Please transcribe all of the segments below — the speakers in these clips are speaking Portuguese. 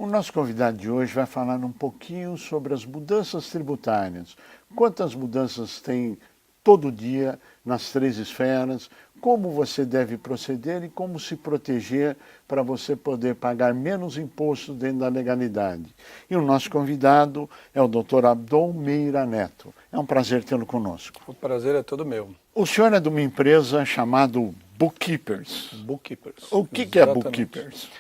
O nosso convidado de hoje vai falar um pouquinho sobre as mudanças tributárias. Quantas mudanças tem todo dia nas três esferas, como você deve proceder e como se proteger para você poder pagar menos imposto dentro da legalidade. E o nosso convidado é o Dr. Abdon Meira Neto. É um prazer tê-lo conosco. O prazer é todo meu. O senhor é de uma empresa chamada Bookkeepers. Bookkeepers. O que é Bookkeepers?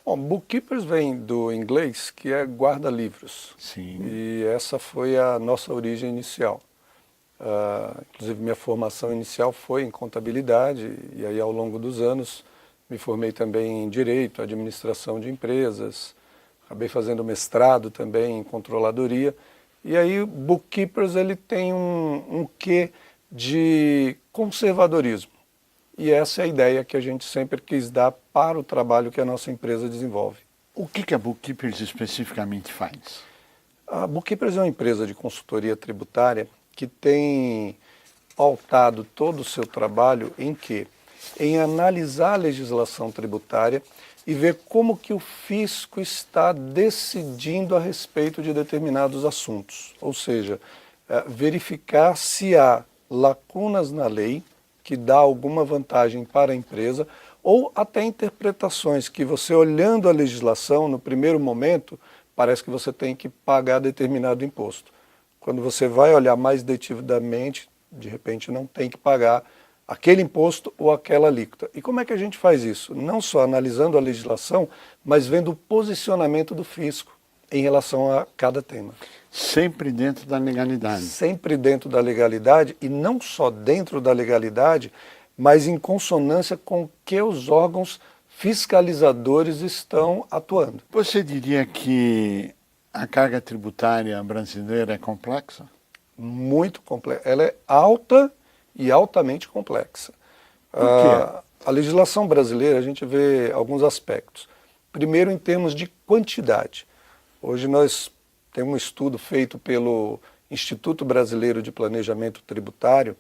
Bom, Bookkeepers vem do inglês, que é guarda-livros. Sim. E essa foi a nossa origem inicial. Inclusive, minha formação inicial foi em contabilidade, e aí ao longo dos anos me formei também em Direito, Administração de Empresas, acabei fazendo mestrado também em Controladoria, e aí o Bookkeepers ele tem um quê de conservadorismo, e essa é a ideia que a gente sempre quis dar para o trabalho que a nossa empresa desenvolve. O que a Bookkeepers especificamente faz? A Bookkeepers é uma empresa de consultoria tributária que tem pautado todo o seu trabalho em quê? Em analisar a legislação tributária e ver como que o fisco está decidindo a respeito de determinados assuntos. Ou seja, verificar se há lacunas na lei que dá alguma vantagem para a empresa ou até interpretações que você, olhando a legislação, no primeiro momento, parece que você tem que pagar determinado imposto. Quando você vai olhar mais detalhadamente, de repente não tem que pagar aquele imposto ou aquela alíquota. E como é que a gente faz isso? Não só analisando a legislação, mas vendo o posicionamento do fisco em relação a cada tema. Sempre dentro da legalidade. Sempre dentro da legalidade, e não só dentro da legalidade, mas em consonância com que os órgãos fiscalizadores estão atuando. Você diria que a carga tributária brasileira é complexa? Muito complexa. Ela é alta e altamente complexa. Por quê? A legislação brasileira, a gente vê alguns aspectos. Primeiro, em termos de quantidade. Hoje nós temos um estudo feito pelo Instituto Brasileiro de Planejamento Tributário,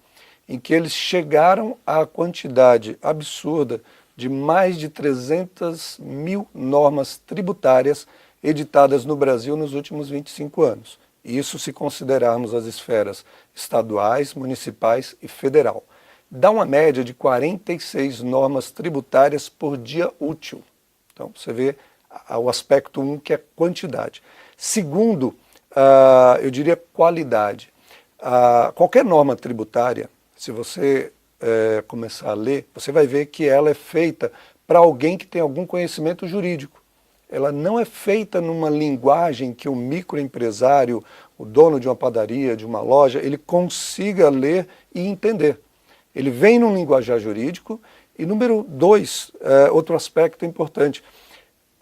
em que eles chegaram à quantidade absurda de mais de 300 mil normas tributárias editadas no Brasil nos últimos 25 anos. Isso se considerarmos as esferas estaduais, municipais e federal. Dá uma média de 46 normas tributárias por dia útil. Então, você vê o aspecto 1, que é quantidade. Segundo, eu diria qualidade. Qualquer norma tributária, se você começar a ler, você vai ver que ela é feita para alguém que tem algum conhecimento jurídico. Ela não é feita numa linguagem que o microempresário, o dono de uma padaria, de uma loja, ele consiga ler e entender. Ele vem num linguajar jurídico. E número 2, outro aspecto importante,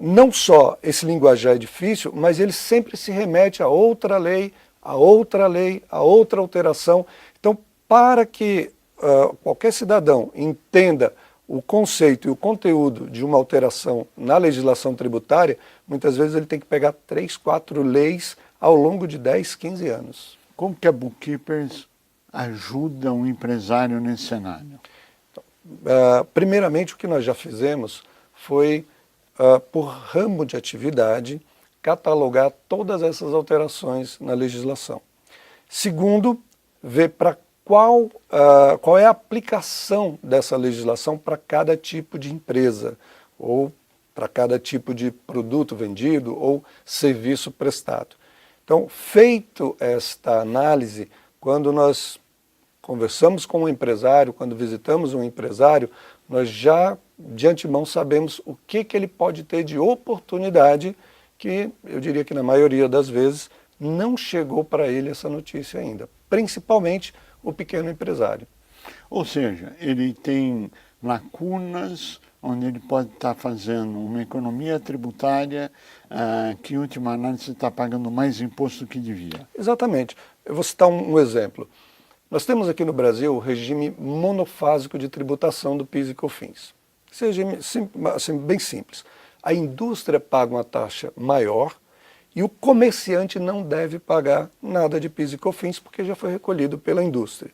não só esse linguajar é difícil, mas ele sempre se remete a outra lei, a outra lei, a outra alteração. Então, para que qualquer cidadão entenda o conceito e o conteúdo de uma alteração na legislação tributária, muitas vezes ele tem que pegar 3, 4 leis ao longo de 10, 15 anos. Como que a Bookkeepers ajuda um empresário nesse cenário? Então, primeiramente, o que nós já fizemos foi, por ramo de atividade, catalogar todas essas alterações na legislação. Segundo, ver para qual é a aplicação dessa legislação para cada tipo de empresa, ou para cada tipo de produto vendido ou serviço prestado. Então, feito esta análise, quando nós conversamos com um empresário, quando visitamos um empresário, nós já de antemão sabemos o que ele pode ter de oportunidade, que eu diria que na maioria das vezes não chegou para ele essa notícia ainda, principalmente o pequeno empresário. Ou seja, ele tem lacunas onde ele pode estar fazendo uma economia tributária que, em última análise, está pagando mais imposto do que devia. Exatamente. Eu vou citar um exemplo. Nós temos aqui no Brasil o regime monofásico de tributação do PIS e COFINS. Esse regime assim, bem simples. A indústria paga uma taxa maior e o comerciante não deve pagar nada de PIS e COFINS porque já foi recolhido pela indústria.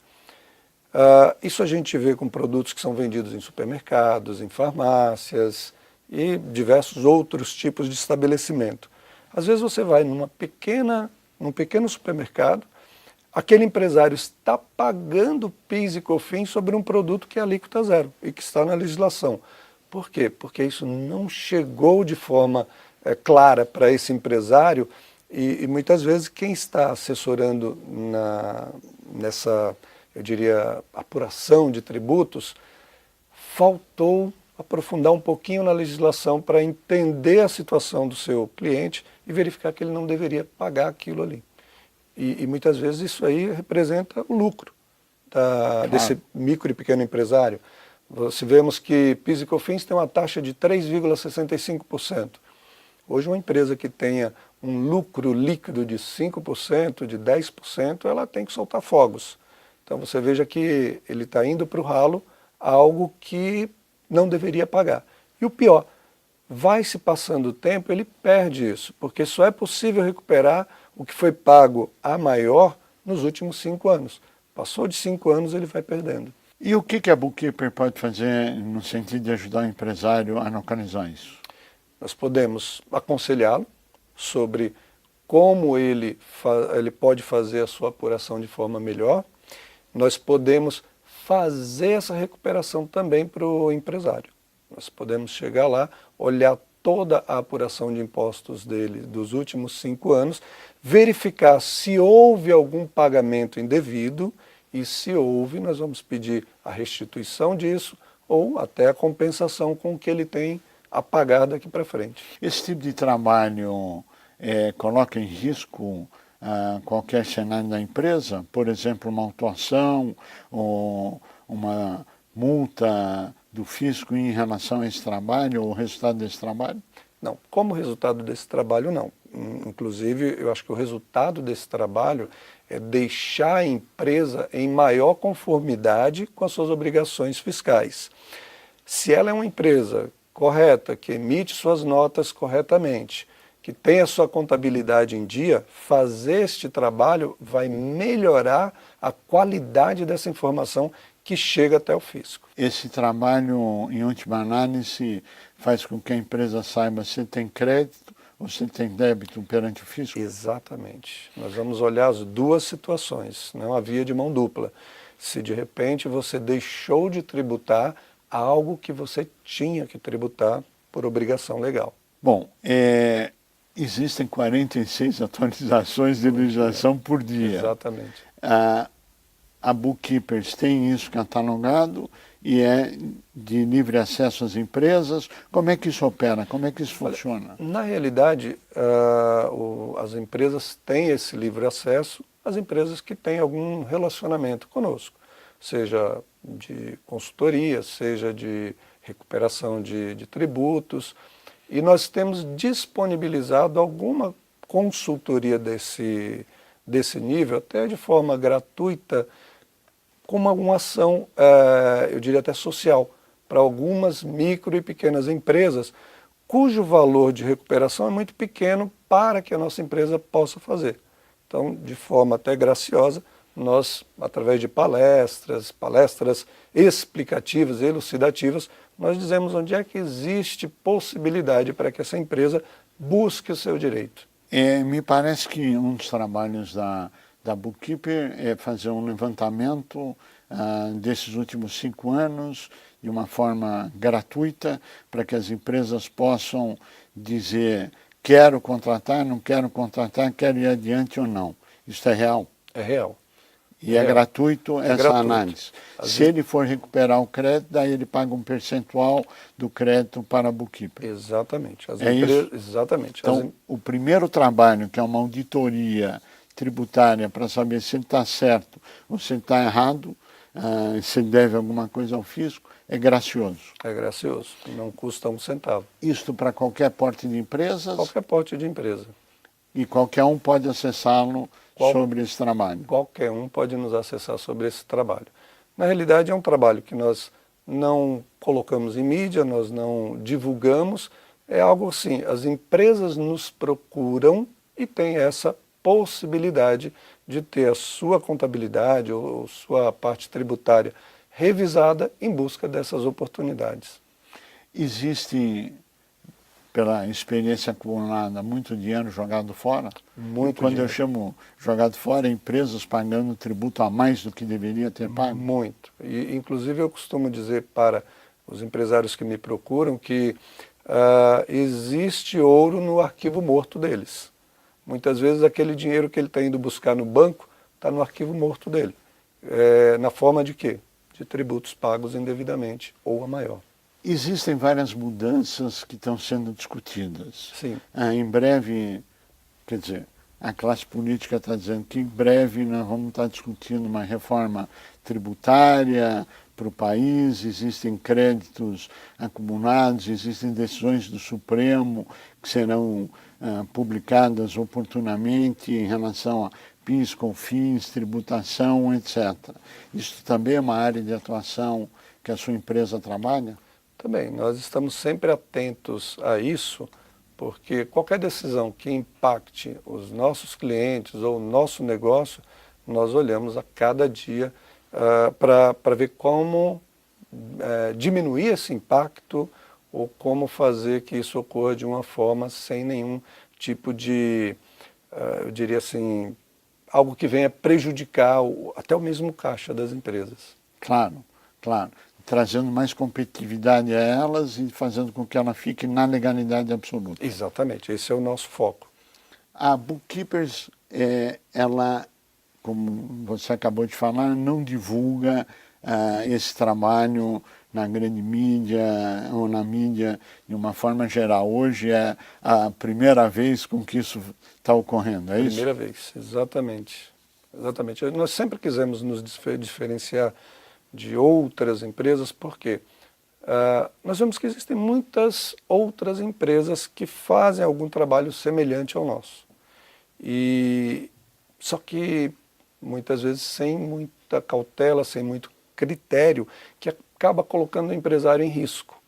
Isso a gente vê com produtos que são vendidos em supermercados, em farmácias e diversos outros tipos de estabelecimento. Às vezes você vai num pequeno supermercado, aquele empresário está pagando PIS e COFINS sobre um produto que é alíquota zero e que está na legislação. Por quê? Porque isso não chegou de forma clara para esse empresário e muitas vezes quem está assessorando nessa, eu diria, apuração de tributos, faltou aprofundar um pouquinho na legislação para entender a situação do seu cliente e verificar que ele não deveria pagar aquilo ali. E muitas vezes isso aí representa o lucro desse micro e pequeno empresário. Se vemos que PIS e COFINS tem uma taxa de 3,65%. Hoje uma empresa que tenha um lucro líquido de 5%, de 10%, ela tem que soltar fogos. Então você veja que ele está indo para o ralo algo que não deveria pagar. E o pior, vai se passando o tempo, ele perde isso, porque só é possível recuperar o que foi pago a maior nos últimos 5 anos. Passou de 5 anos, ele vai perdendo. E o que a Bookkeeper pode fazer no sentido de ajudar o empresário a localizar isso? Nós podemos aconselhá-lo sobre como ele pode fazer a sua apuração de forma melhor. Nós podemos fazer essa recuperação também para o empresário. Nós podemos chegar lá, olhar toda a apuração de impostos dele dos últimos 5 anos, verificar se houve algum pagamento indevido e se houve, nós vamos pedir a restituição disso ou até a compensação com o que ele tem a pagar daqui para frente. Esse tipo de trabalho coloca em risco qualquer cenário da empresa? Por exemplo, uma autuação ou uma multa do fisco em relação a esse trabalho ou o resultado desse trabalho? Não, como resultado desse trabalho, não. Inclusive, eu acho que o resultado desse trabalho é deixar a empresa em maior conformidade com as suas obrigações fiscais. Se ela é uma empresa correta, que emite suas notas corretamente, que tem a sua contabilidade em dia, fazer este trabalho vai melhorar a qualidade dessa informação que chega até o fisco. Esse trabalho, em última análise, faz com que a empresa saiba se tem crédito ou se tem débito perante o fisco? Exatamente. Nós vamos olhar as duas situações, não é uma via de mão dupla. Se de repente você deixou de tributar algo que você tinha que tributar por obrigação legal. Bom, existem 46 atualizações de legislação por dia. Exatamente. A Bookkeepers tem isso catalogado e é de livre acesso às empresas. Como é que isso opera? Como é que isso funciona? Na realidade, as empresas têm esse livre acesso, as empresas que têm algum relacionamento conosco, seja de consultoria, seja de recuperação de tributos, e nós temos disponibilizado alguma consultoria desse nível, até de forma gratuita, como alguma ação, eu diria até social, para algumas micro e pequenas empresas, cujo valor de recuperação é muito pequeno para que a nossa empresa possa fazer. Então, de forma até graciosa, nós, através de palestras explicativas, elucidativas, nós dizemos onde é que existe possibilidade para que essa empresa busque o seu direito. Me parece que um dos trabalhos da Bookkeeper é fazer um levantamento desses últimos 5 anos de uma forma gratuita para que as empresas possam dizer quero contratar, não quero contratar, quero ir adiante ou não. Isso é real? É real. E é gratuito essa gratuito. análise. Se ele for recuperar o crédito, daí ele paga um percentual do crédito para a Bookkeeper. Exatamente. Isso? Exatamente. Então, o primeiro trabalho, que é uma auditoria tributária para saber se ele está certo ou se ele está errado, se ele deve alguma coisa ao fisco, é gracioso. É gracioso, não custa 1 centavo. Isto para qualquer porte de empresas? Qualquer porte de empresa. E qualquer um pode acessá-lo sobre esse trabalho? Qualquer um pode nos acessar sobre esse trabalho. Na realidade, é um trabalho que nós não colocamos em mídia, nós não divulgamos, é algo assim, as empresas nos procuram e têm essa possibilidade de ter a sua contabilidade ou sua parte tributária revisada em busca dessas oportunidades. Existe pela experiência acumulada, muito dinheiro jogado fora. Muito Quando dinheiro. eu chamo jogado fora, empresas pagando tributo a mais do que deveria ter pago. Muito. E, inclusive, eu costumo dizer para os empresários que me procuram que existe ouro no arquivo morto deles. Muitas vezes aquele dinheiro que ele está indo buscar no banco está no arquivo morto dele. Na forma de quê? De tributos pagos indevidamente ou a maior. Existem várias mudanças que estão sendo discutidas. Sim. Em breve, quer dizer, a classe política está dizendo que em breve nós vamos estar discutindo uma reforma tributária para o país, existem créditos acumulados, existem decisões do Supremo que serão publicadas oportunamente em relação a PIS, COFINS, tributação, etc. Isso também é uma área de atuação que a sua empresa trabalha? Também, nós estamos sempre atentos a isso, porque qualquer decisão que impacte os nossos clientes ou o nosso negócio, nós olhamos a cada dia para ver como diminuir esse impacto ou como fazer que isso ocorra de uma forma sem nenhum tipo de, eu diria assim, algo que venha prejudicar até o mesmo caixa das empresas. Claro, claro. Trazendo mais competitividade a elas e fazendo com que ela fique na legalidade absoluta. Exatamente, esse é o nosso foco. A Bookkeepers, ela, como você acabou de falar, não divulga esse trabalho na grande mídia ou na mídia de uma forma geral. Hoje é a primeira vez com que isso está ocorrendo, é isso? Primeira vez, exatamente. Exatamente. Nós sempre quisemos nos diferenciar de outras empresas, porque nós vemos que existem muitas outras empresas que fazem algum trabalho semelhante ao nosso. Só que muitas vezes sem muita cautela, sem muito critério, que acaba colocando o empresário em risco.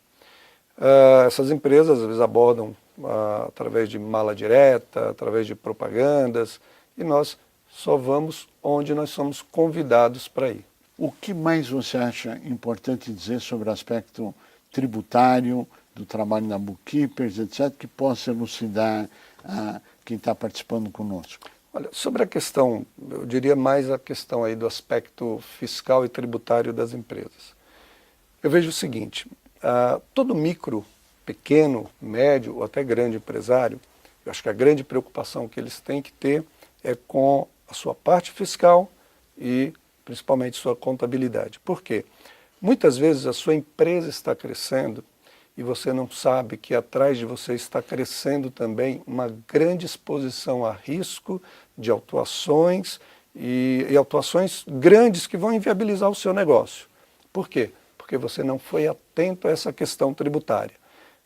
Essas empresas às vezes abordam através de mala direta, através de propagandas, e nós só vamos onde nós somos convidados para ir. O que mais você acha importante dizer sobre o aspecto tributário do trabalho da Bookkeepers, etc., que possa elucidar quem está participando conosco? Olha, sobre a questão, eu diria mais a questão aí do aspecto fiscal e tributário das empresas. Eu vejo o seguinte, todo micro, pequeno, médio ou até grande empresário, eu acho que a grande preocupação que eles têm que ter é com a sua parte fiscal e principalmente sua contabilidade. Por quê? Muitas vezes a sua empresa está crescendo e você não sabe que atrás de você está crescendo também uma grande exposição a risco de autuações e autuações grandes que vão inviabilizar o seu negócio. Por quê? Porque você não foi atento a essa questão tributária.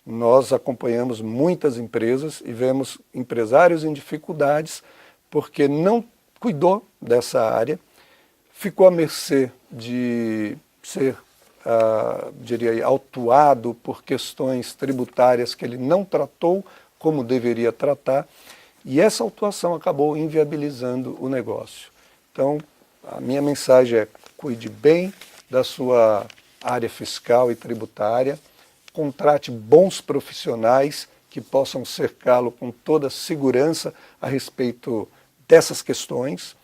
Nós acompanhamos muitas empresas e vemos empresários em dificuldades porque não cuidou dessa área, ficou à mercê de ser, diria, autuado por questões tributárias que ele não tratou como deveria tratar, e essa autuação acabou inviabilizando o negócio. Então, a minha mensagem é: cuide bem da sua área fiscal e tributária, contrate bons profissionais que possam cercá-lo com toda segurança a respeito dessas questões,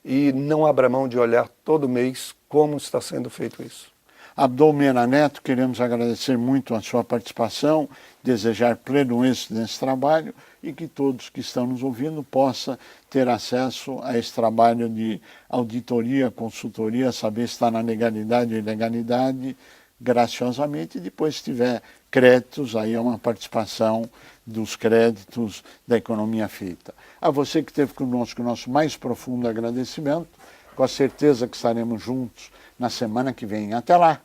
e não abra mão de olhar todo mês como está sendo feito isso. Abdul Mena Neto, queremos agradecer muito a sua participação, desejar pleno êxito nesse trabalho e que todos que estão nos ouvindo possam ter acesso a esse trabalho de auditoria, consultoria, saber se está na legalidade ou ilegalidade, graciosamente, e depois se tiver créditos, aí é uma participação dos créditos da economia feita. A você que esteve conosco, o nosso mais profundo agradecimento, com a certeza que estaremos juntos na semana que vem. Até lá!